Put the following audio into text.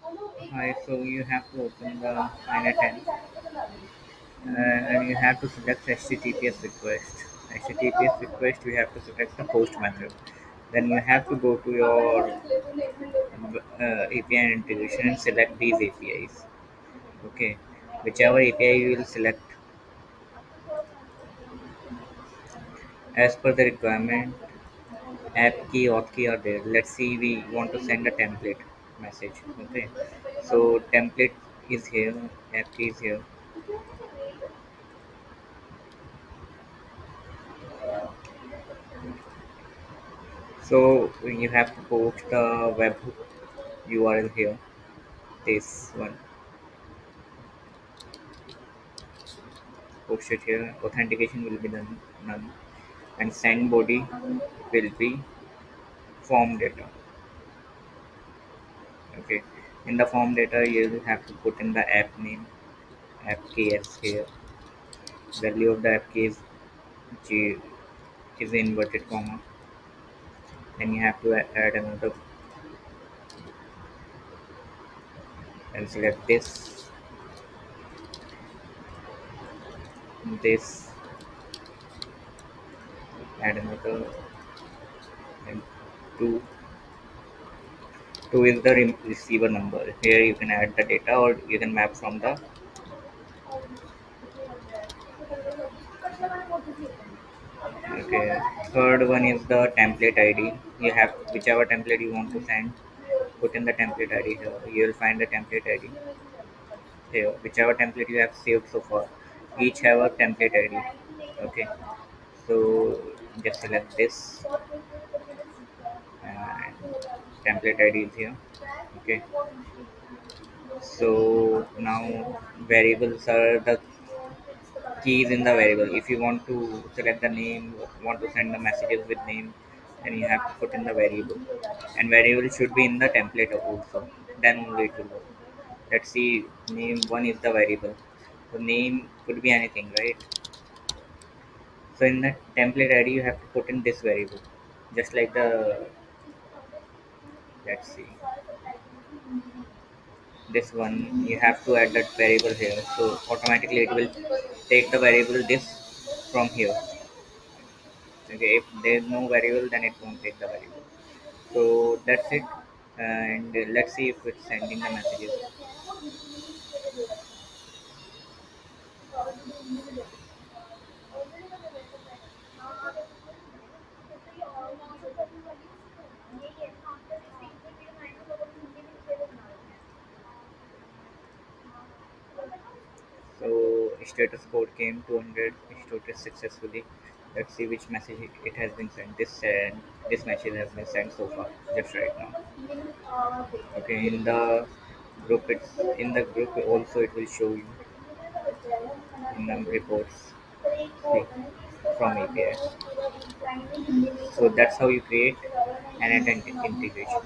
Hi, so you have to open the N8N and you have to select HTTPS request. HTTPS request, you have to select the host method. Then you have to go to your API integration and select these APIs. Okay, whichever API you will select as per the requirement, app key, auth key are there. Let's see, we want to send a template message. Okay, so template is here, app key is here. So you have to post the web URL here. This one, post it here. Authentication will be done none, and send body will be form data. Okay, in the form data you will have to put in the app name, app key as here. Value of the app key G is inverted comma. Then you have to add another and select this, add another, and two. Two is the receiver number. Here you can add the data or you can map from the. Okay. Third one is the template ID. You have whichever template you want to send, put in the template ID here. You will find the template ID here. Whichever template you have saved so far, each have a template ID. Okay. So just select this and template ID is here. Okay. So now variables are the keys in the variable. If you want to select the name, want to send the messages with name, then you have to put in the variable. And variable should be in the template also. Then only it will work. Let's see, name one is the variable. So name could be anything, right? So in the template ID, you have to put in this variable, just like the. Let's see, this one you have to add that variable here. So automatically it will take the variable this from here. Okay, if there is no variable, then it won't take the variable. So that's it, and let's see if it's sending the messages. So status code came 200 status successfully. Let's see which message it has been sent. This message has been sent so far, just right now. Okay, in the group also it will show you in the reports. See, from API. So that's how you create an integration.